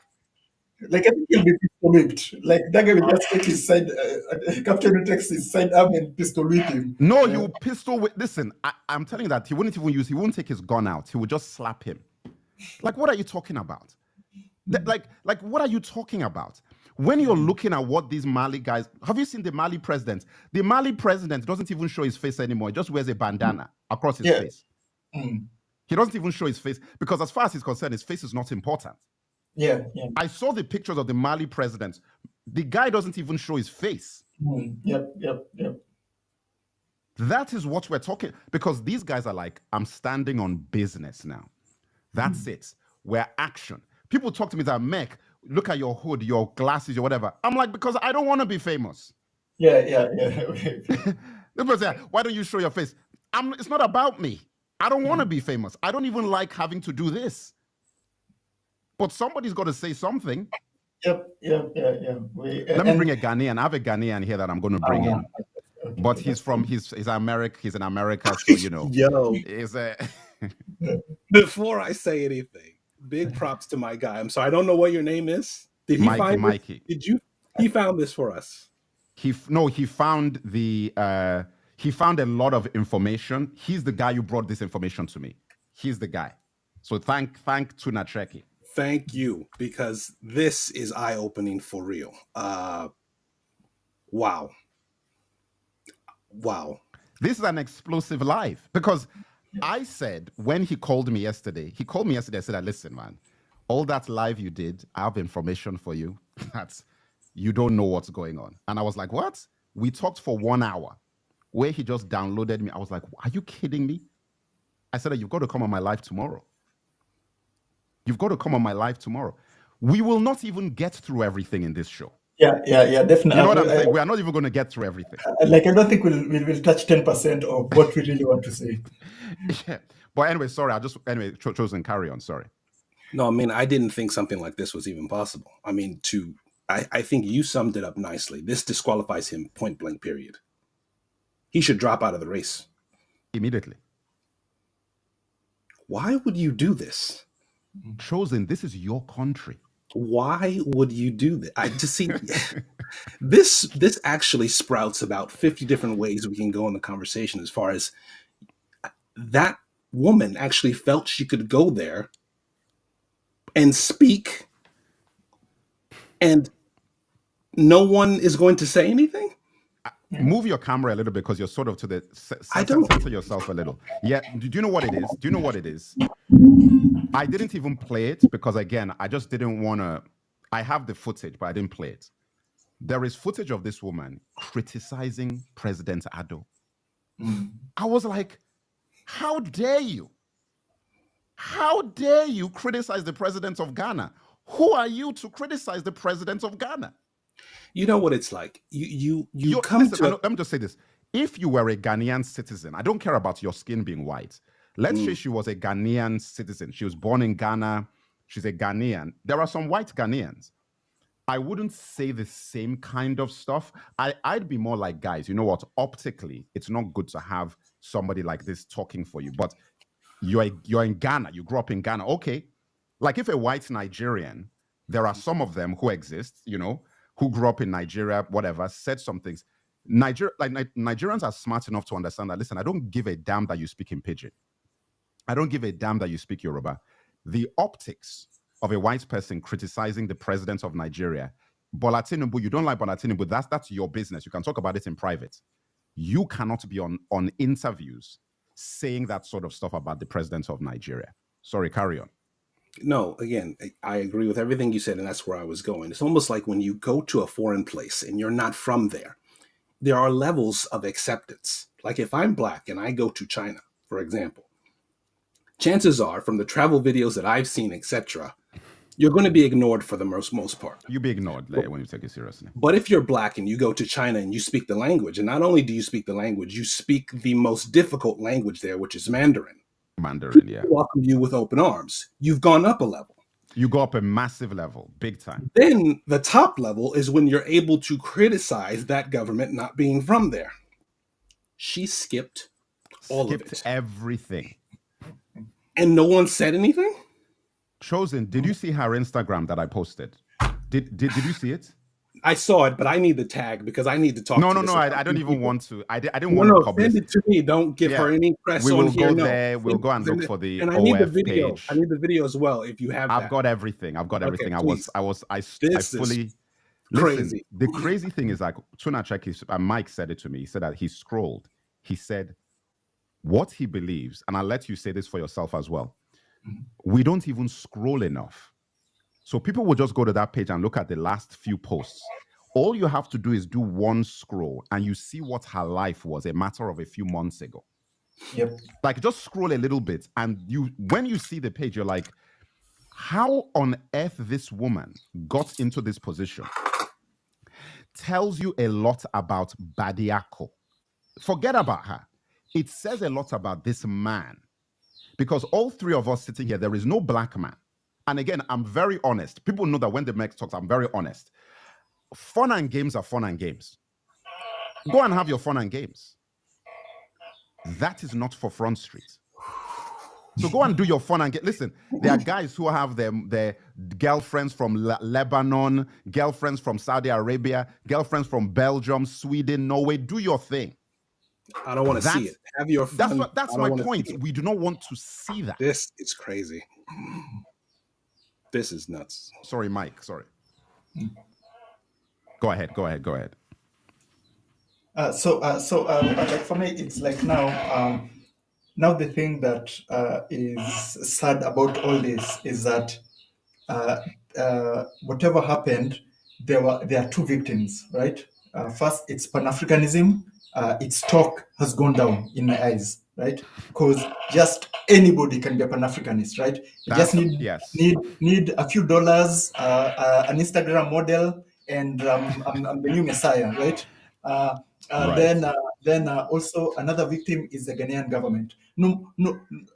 like I think he'll be pistol whipped. Like that guy will just take his side, Captain will takes his side arm and pistol whip him. No, he will pistol with. Listen, I'm telling you that he wouldn't even use. He wouldn't take his gun out. He would just slap him. Like, what are you talking about? Like, what are you talking about? When you're looking at what these Mali guys, have you seen the Mali president? The Mali president doesn't even show his face anymore. He just wears a bandana across his Yeah. face. He doesn't even show his face because, as far as he's concerned, his face is not important. Yeah. I saw the pictures of the Mali president. The guy doesn't even show his face. Yep. That is what we're talking, because these guys are like, I'm standing on business now. That's it. We're action. People talk to me that, Mech, look at your hood, your glasses, or whatever. I'm like, because I don't want to be famous. Yeah. People say, why don't you show your face? It's not about me. I don't want to be famous. I don't even like having to do this. But somebody's got to say something. Yep. Let me bring a Ghanaian. I have a Ghanaian here that I'm going to bring in. But he's in America, so you know. Yo. Is a Before I say anything, big props to my guy. I'm sorry, I don't know what your name is. Did he find Mikey. He found this for us. He found he found a lot of information. He's the guy who brought this information to me. He's the guy. So thank Tuna Treki. Thank you, because this is eye-opening for real. Wow. This is an explosive live, because I said, when he called me yesterday, I said, listen, man, all that live you did, I have information for you. You don't know what's going on. And I was like, what? We talked for 1 hour where he just downloaded me. I was like, are you kidding me? I said, you've got to come on my live tomorrow. You've got to come on my live tomorrow. We will not even get through everything in this show. Yeah, definitely. You know what I'm saying? We are not even going to get through everything. Like, I don't think we'll touch 10% of what we really want to say. Yeah. But anyway, sorry. Chosen, carry on. Sorry. No, I mean, I didn't think something like this was even possible. I mean, I think you summed it up nicely. This disqualifies him point blank, period. He should drop out of the race. Immediately. Why would you do this? Chosen, this is your country. Why would you do that? I just see this actually sprouts about 50 different ways we can go in the conversation, as far as that woman actually felt she could go there and speak and no one is going to say anything. Move your camera a little bit, because you're sort of to the center yourself a little. Yeah. Do you know what it is? I didn't even play it because, again, I just didn't want to. I have the footage, but I didn't play it. There is footage of this woman criticizing President Addo. I was like, how dare you? How dare you criticize the president of Ghana? Who are you to criticize the president of Ghana? You know what it's like. Let me just say this. If you were a Ghanaian citizen, I don't care about your skin being white. Let's say she was a Ghanaian citizen. She was born in Ghana. She's a Ghanaian. There are some white Ghanaians. I wouldn't say the same kind of stuff. I'd be more like, guys, you know what? Optically, it's not good to have somebody like this talking for you. But you're in Ghana. You grew up in Ghana. Okay. Like, if a white Nigerian, there are some of them who exist, you know, who grew up in Nigeria, whatever, said some things. Nigerians are smart enough to understand that, listen, I don't give a damn that you speak in Pidgin. I don't give a damn that you speak Yoruba. The optics of a white person criticizing the president of Nigeria, Bola Tinubu, you don't like Bola Tinubu, that's your business. You can talk about it in private. You cannot be on interviews saying that sort of stuff about the president of Nigeria. Sorry, carry on. No, again, I agree with everything you said, and that's where I was going. It's almost like when you go to a foreign place and you're not from there, there are levels of acceptance. Like, if I'm Black and I go to China, for example, chances are, from the travel videos that I've seen, etc., you're going to be ignored for the most part. You'll be ignored when you take it seriously. But if you're Black and you go to China and you speak the language, and not only do you speak the language, you speak the most difficult language there, which is Mandarin. Yeah. Welcome you with open arms. You've gone up a level. You go up a massive level, big time. Then the top level is when you're able to criticize that government not being from there. she skipped all of it. Everything. And no one said anything? Chosen, did you see her Instagram that I posted? Did you see it? I saw it, but I need the tag because I need to talk. No, I don't even want to. I didn't want to publish. Send it to me. Don't give her any press we on will here. Go there. We'll go and look for the and I OF need the video. page. I need the video as well. If you have, I've got everything. I've got everything. Please. I fully. Crazy. Listen, the crazy thing is like Tunachek, Mike said it to me. He said that he scrolled. He said what he believes, and I'll let you say this for yourself as well. We don't even scroll enough. So people will just go to that page and look at the last few posts. All you have to do is do one scroll and you see what her life was a matter of a few months ago. Yep. Like just scroll a little bit and when you see the page, you're like, how on earth this woman got into this position tells you a lot about Bediako. Forget about her. It says a lot about this man. Because all three of us sitting here, there is no black man. And again, I'm very honest. People know that when the Mex talks, I'm very honest. Fun and games are fun and games. Go and have your fun and games. That is not for Front Street. So go and do your fun and get. Listen, there are guys who have their girlfriends from Lebanon, girlfriends from Saudi Arabia, girlfriends from Belgium, Sweden, Norway. Do your thing. I don't want to see it. Have your fun. That's my point. We do not want to see that. This is crazy. This is nuts. Sorry, Mike. Sorry. Go ahead. Like for me, it's like now the thing that is sad about all this is that whatever happened, there are two victims, right? First, it's pan-Africanism. Its talk has gone down in my eyes, right? Because just anybody can be a pan-Africanist, right? You just need a few dollars, an Instagram model, and I'm the new messiah, right? Then also another victim is the Ghanaian government. No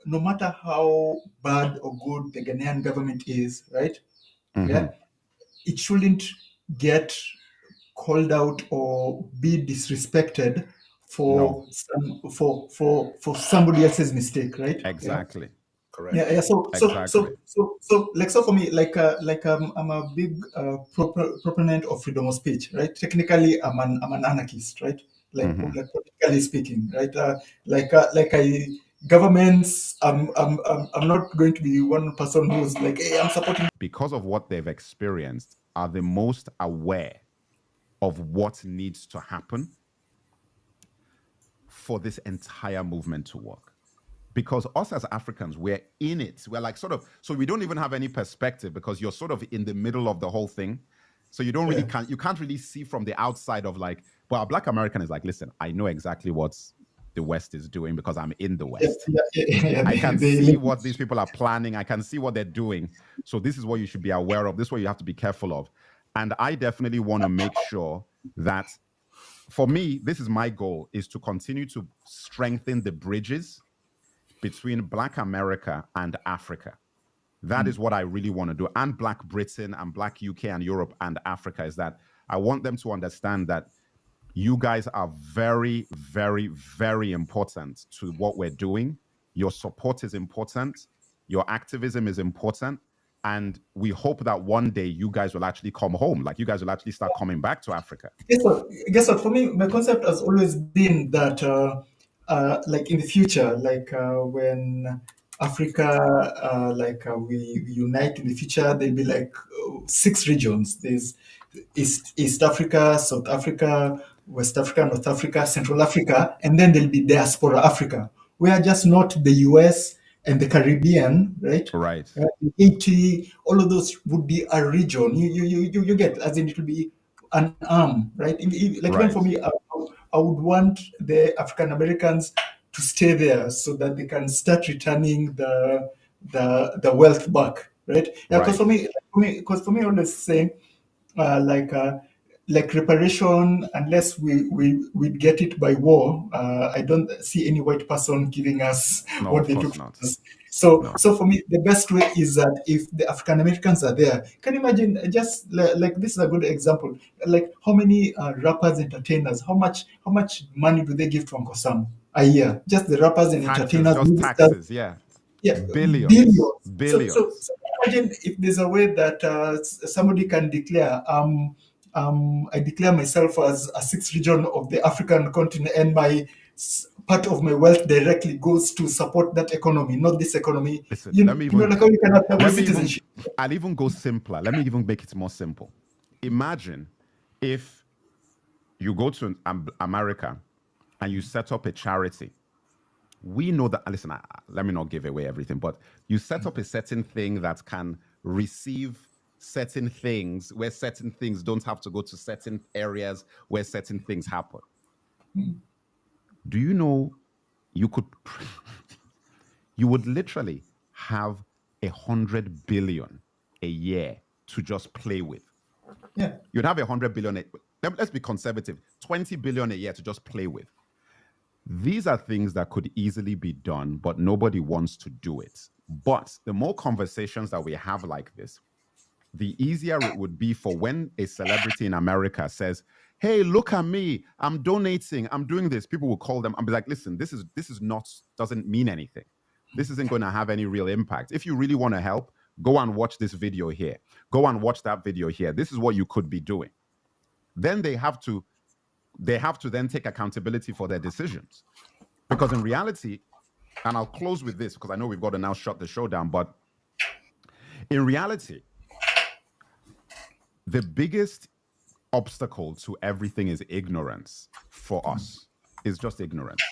matter how bad or good the Ghanaian government is, right? Mm-hmm. Yeah, it shouldn't get called out or be disrespected for somebody else's mistake, right? Exactly. Yeah. Correct. Yeah. So for me, I'm a big proponent of freedom of speech, right? Technically, I'm an anarchist, right? Like politically speaking, right? Governments, I'm not going to be one person who's like, hey, I'm supporting. Because of what they've experienced, are the most aware of what needs to happen for this entire movement to work. Because us as Africans, we're in it. We're like so we don't even have any perspective because you're sort of in the middle of the whole thing. So you don't really you can't really see from the outside of like, well, a Black American is like, listen, I know exactly what the West is doing because I'm in the West. I can see what these people are planning. I can see what they're doing. So this is what you should be aware of. This is what you have to be careful of. And I definitely want to make sure that, for me, this is my goal, is to continue to strengthen the bridges between Black America and Africa. That is what I really want to do. And Black Britain and Black UK and Europe and Africa, is that I want them to understand that you guys are very, very, very important to what we're doing. Your support is important. Your activism is important. And we hope that one day you guys will actually come home. Like you guys will actually start coming back to Africa. Guess what? For me, my concept has always been that, like in the future, like when Africa, we unite in the future, there'll be like 6 regions. There's East Africa, South Africa, West Africa, North Africa, Central Africa, and then there'll be Diaspora Africa. We are just not the US and the Caribbean, right? Right. Haiti, all of those would be a region. You get, as in it will be an arm, right? Even for me, I would want the African Americans to stay there so that they can start returning the wealth back, right? Yeah, because for me, I always say, like reparation, unless we get it by war, I don't see any white person giving us what they took from us. So, so for me, the best way is that if the African Americans are there, can you imagine? Just like this is a good example. Like how many rappers, entertainers, how much money do they give to Uncle Sam a year? Just the rappers and Taxes, entertainers, just movie stars, taxes, yeah. yeah, Billions. billions. Billions. So imagine if there's a way that somebody can declare, I declare myself as a sixth region of the African continent, and my part of my wealth directly goes to support that economy, not this economy. Listen, You let me even, like how you can have double let me even, citizenship. I'll even go simpler. Let me even make it more simple. Imagine if you go to America and you set up a charity. We know that, listen, let me not give away everything, but you set up a certain thing that can receive certain things, where certain things don't have to go to certain areas where certain things happen. Do you know you would literally have 100 billion a year to just play with. Yeah. You'd have 100 billion, let's be conservative, 20 billion a year to just play with. These are things that could easily be done, but nobody wants to do it. But the more conversations that we have like this, the easier it would be for when a celebrity in America says, hey, look at me, I'm donating, I'm doing this. People will call them and be like, listen, this is not, doesn't mean anything. This isn't going to have any real impact. If you really want to help, go and watch this video here. Go and watch that video here. This is what you could be doing. Then they have to then take accountability for their decisions. Because in reality, and I'll close with this because I know we've got to now shut the show down, but in reality, the biggest obstacle to everything is ignorance for us. It's just ignorance.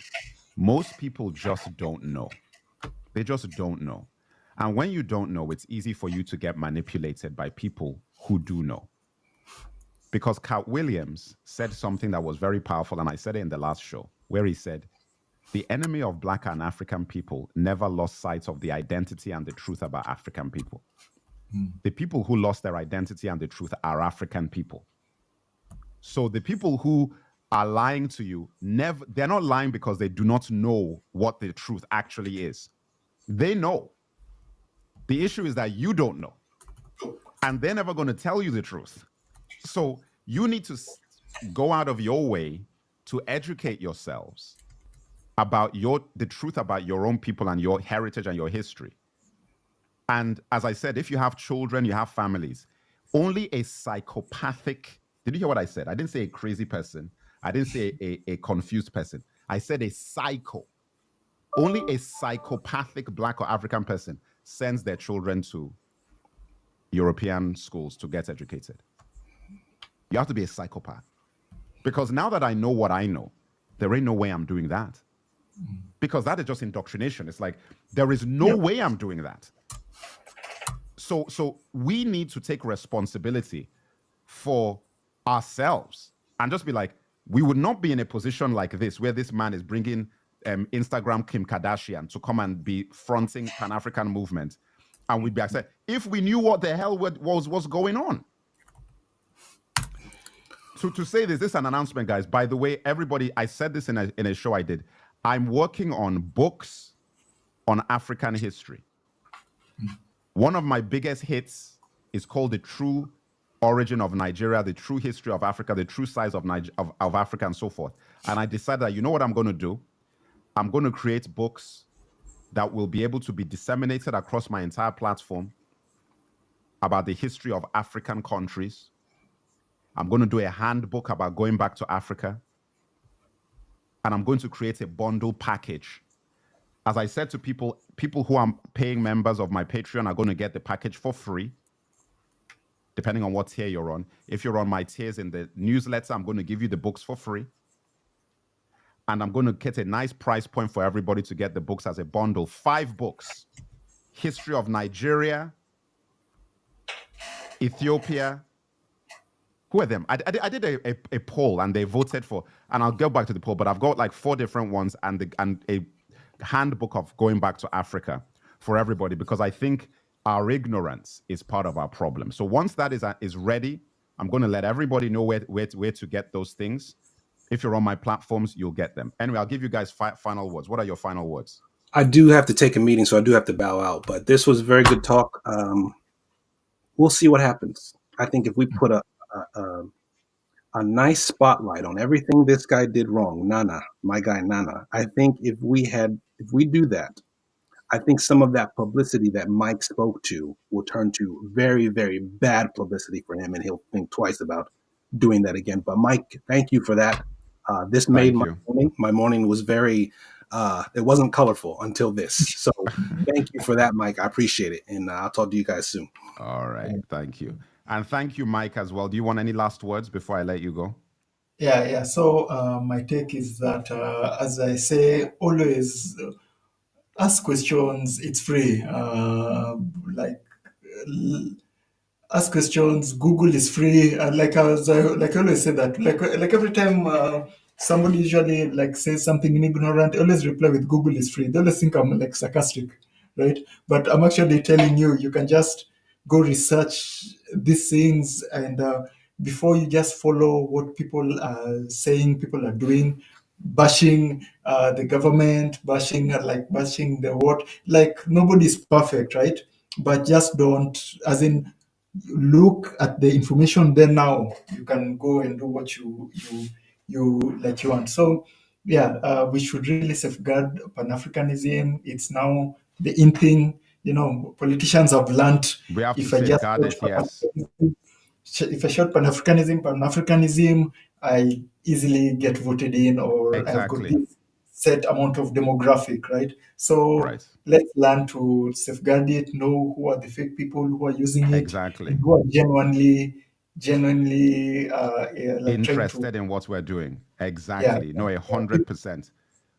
Most people just don't know. They just don't know. And when you don't know, it's easy for you to get manipulated by people who do know. Because Cat Williams said something that was very powerful, and I said it in the last show, where he said, the enemy of Black and African people never lost sight of the identity and the truth about African people. The people who lost their identity and the truth are African people. So the people who are lying to you, they're not lying because they do not know what the truth actually is. They know. The issue is that you don't know. And they're never going to tell you the truth. So you need to go out of your way to educate yourselves about the truth about your own people and your heritage and your history. And as I said, if you have children, you have families, only a psychopathic, did you hear what I said? I didn't say a crazy person. I didn't say a confused person. I said a psycho. Only a psychopathic Black or African person sends their children to European schools to get educated. You have to be a psychopath. Because now that I know what I know, there ain't no way I'm doing that. Because that is just indoctrination. It's like, there is no way I'm doing that. So we need to take responsibility for ourselves and just be like, we would not be in a position like this where this man is bringing Instagram Kim Kardashian to come and be fronting Pan-African movement. And we'd be upset if we knew what the hell was going on. To say this is an announcement, guys. By the way, everybody, I said this in a show I did. I'm working on books on African history. One of my biggest hits is called The True Origin of Nigeria, The True History of Africa, The True Size of Africa, and so forth. And I decided that, you know what I'm going to do? I'm going to create books that will be able to be disseminated across my entire platform about the history of African countries. I'm going to do a handbook about going back to Africa. And I'm going to create a bundle package. As I said to people who are paying members of my Patreon are going to get the package for free, depending on what tier you're on. If you're on my tiers in the newsletter, I'm going to give you the books for free. And I'm going to get a nice price point for everybody to get the books as a bundle. 5 books. History of Nigeria, Ethiopia. Who are them? I did a poll and they voted for, and I'll go back to the poll, but I've got like 4 different ones and a handbook of going back to Africa for everybody, because I think our ignorance is part of our problem. So once that is ready, I'm going to let everybody know where to get those things. If you're on my platforms, you'll get them. Anyway, I'll give you guys final words. What are your final words? I do have to take a meeting, so I do have to bow out. But this was very good talk. We'll see what happens. I think if we put a nice spotlight on everything this guy did wrong, Nana, my guy Nana, I think if we do that, I think some of that publicity that Mike spoke to will turn to very, very bad publicity for him, and he'll think twice about doing that again. But Mike, thank you for that. This made Thank my you. morning. My morning was very, it wasn't colorful until this. So thank you for that, Mike. I appreciate it. And I'll talk to you guys soon. All right. Thank you. And thank you, Mike, as well. Do you want any last words before I let you go? Yeah. So my take is that, as I say, always ask questions. It's free. Like ask questions. Google is free. Like I always say that. Like every time somebody usually like says something ignorant, I always reply with Google is free. They always think I'm like sarcastic, right? But I'm actually telling you, you can just go research these things, and before you just follow what people are saying, people are doing, bashing the government, bashing the what. Like nobody's perfect, right? But just don't, as in, look at the information there now. You can go and do what you want. So yeah, we should really safeguard Pan-Africanism. It's now the in thing. Politicians have learned, We have to if I just safeguard it, yes. if I shout Pan-Africanism, I easily get voted in, or I've got Exactly. this set amount of demographic, right? So Right. let's learn to safeguard it, know who are the fake people who are using it, Exactly. and who are genuinely like trying to, Interested in what we're doing. Exactly. No, 100%.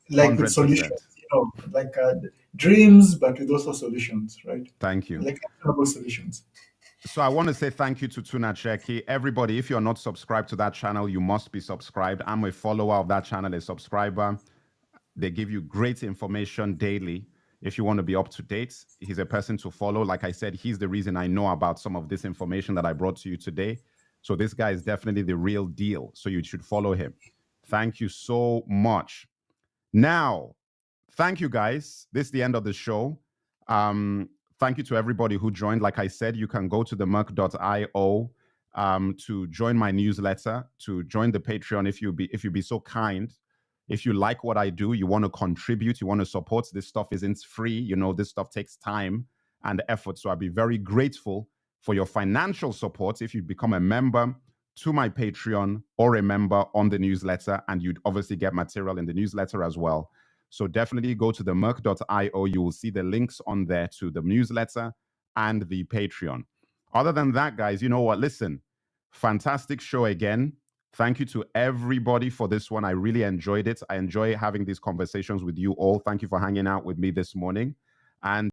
like with 100%. solutions, like dreams, but with also solutions, right? Thank you. Like actionable solutions. So I want to say thank you to Tuna Cheki. Everybody, if you're not subscribed to that channel, you must be subscribed. I'm a follower of that channel, a subscriber. They give you great information daily. If you want to be up to date, he's a person to follow. Like I said, he's the reason I know about some of this information that I brought to you today. So this guy is definitely the real deal. So you should follow him. Thank you so much. Now, thank you guys. This is the end of the show. Thank you to everybody who joined. Like I said, you can go to the merc.io to join my newsletter, to join the Patreon if you be so kind. If you like what I do, you want to contribute, you want to support, this stuff isn't free. This stuff takes time and effort. So I'd be very grateful for your financial support if you become a member to my Patreon or a member on the newsletter, and you'd obviously get material in the newsletter as well. So definitely go to the merc.io. You will see the links on there to the newsletter and the Patreon. Other than that, guys, you know what? Listen, fantastic show again. Thank you to everybody for this one. I really enjoyed it. I enjoy having these conversations with you all. Thank you for hanging out with me this morning. And